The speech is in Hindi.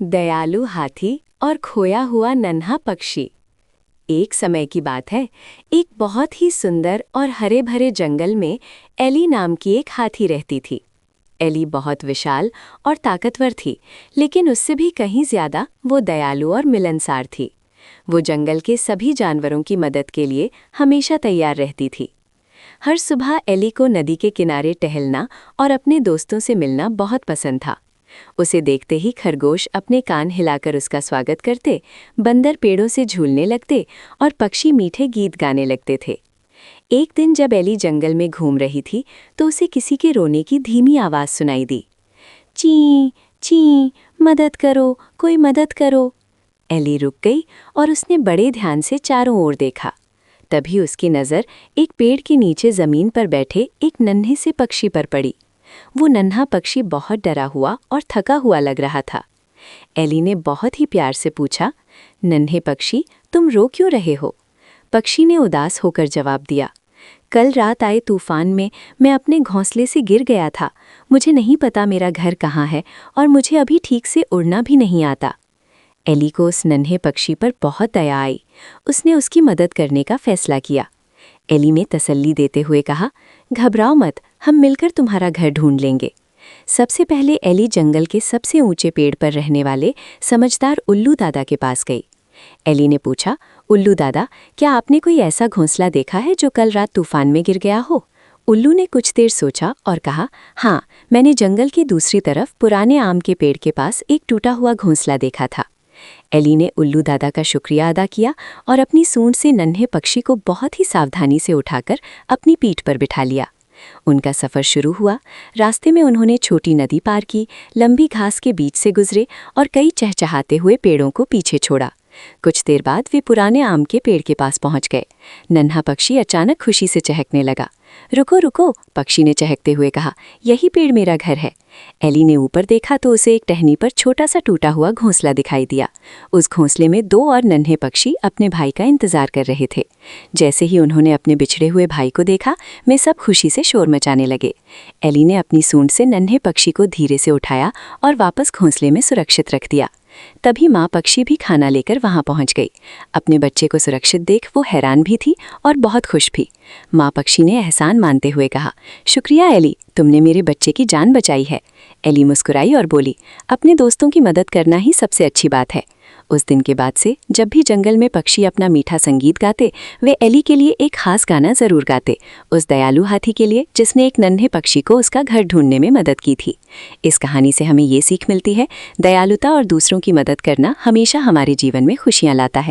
दयालु हाथी और खोया हुआ नन्हा पक्षी। एक समय की बात है, एक बहुत ही सुंदर और हरे भरे जंगल में एली नाम की एक हाथी रहती थी। एली बहुत विशाल और ताकतवर थी, लेकिन उससे भी कहीं ज्यादा वो दयालु और मिलनसार थी। वो जंगल के सभी जानवरों की मदद के लिए हमेशा तैयार रहती थी। हर सुबह एली को नदी के किनारे टहलना और अपने दोस्तों से मिलना बहुत पसंद था। उसे देखते ही खरगोश अपने कान हिलाकर उसका स्वागत करते, बंदर पेड़ों से झूलने लगते और पक्षी मीठे गीत गाने लगते थे। एक दिन जब एली जंगल में घूम रही थी तो उसे किसी के रोने की धीमी आवाज़ सुनाई दी। ची ची, मदद करो, कोई मदद करो। एली रुक गई और उसने बड़े ध्यान से चारों ओर देखा। तभी उसकी नज़र एक पेड़ के नीचे ज़मीन पर बैठे एक नन्हे से पक्षी पर पड़ी। वो नन्हा पक्षी बहुत डरा हुआ और थका हुआ लग रहा था। एली ने बहुत ही प्यार से पूछा, नन्हे पक्षी, तुम रो क्यों रहे हो? पक्षी ने उदास होकर जवाब दिया, कल रात आए तूफान में मैं अपने घोंसले से गिर गया था। मुझे नहीं पता मेरा घर कहाँ है और मुझे अभी ठीक से उड़ना भी नहीं आता। एली को उस नन्हे पक्षी पर बहुत दया आई। उसने उसकी मदद करने का फैसला किया। एली ने तसल्ली देते हुए कहा, घबराओ मत, हम मिलकर तुम्हारा घर ढूंढ लेंगे। सबसे पहले एली जंगल के सबसे ऊंचे पेड़ पर रहने वाले समझदार उल्लू दादा के पास गई। एली ने पूछा, उल्लू दादा, क्या आपने कोई ऐसा घोंसला देखा है जो कल रात तूफान में गिर गया हो? उल्लू ने कुछ देर सोचा और कहा, हाँ, मैंने जंगल की दूसरी तरफ पुराने आम के पेड़ के पास एक टूटा हुआ घोंसला देखा था। एली ने उल्लू दादा का शुक्रिया अदा किया और अपनी सूंड से नन्हे पक्षी को बहुत ही सावधानी से उठाकर अपनी पीठ पर बिठा लिया। उनका सफ़र शुरू हुआ। रास्ते में उन्होंने छोटी नदी पार की, लंबी घास के बीच से गुजरे और कई चहचहाते हुए पेड़ों को पीछे छोड़ा। कुछ देर बाद वे पुराने आम के पेड़ के पास पहुंच गए। नन्हा पक्षी अचानक खुशी से चहकने लगा। रुको रुको, पक्षी ने चहकते हुए कहा, यही पेड़ मेरा घर है। एली ने ऊपर देखा तो उसे एक टहनी पर छोटा सा टूटा हुआ घोंसला दिखाई दिया। उस घोंसले में दो और नन्हे पक्षी अपने भाई का इंतजार कर रहे थे। जैसे ही उन्होंने अपने बिछड़े हुए भाई को देखा, वे सब खुशी से शोर मचाने लगे। एली ने अपनी सूंड से नन्हे पक्षी को धीरे से उठाया और वापस घोंसले में सुरक्षित रख दिया। तभी माँ पक्षी भी खाना लेकर वहां पहुंच गई। अपने बच्चे को सुरक्षित देख वो हैरान भी थी और बहुत खुश भी। माँ पक्षी ने एहसान मानते हुए कहा, शुक्रिया एली, तुमने मेरे बच्चे की जान बचाई है। एली मुस्कुराई और बोली, अपने दोस्तों की मदद करना ही सबसे अच्छी बात है। उस दिन के बाद से जब भी जंगल में पक्षी अपना मीठा संगीत गाते, वे एली के लिए एक खास गाना जरूर गाते, उस दयालु हाथी के लिए जिसने एक नन्हे पक्षी को उसका घर ढूंढने में मदद की थी। इस कहानी से हमें ये सीख मिलती है, दयालुता और दूसरों की मदद करना हमेशा हमारे जीवन में खुशियाँ लाता है।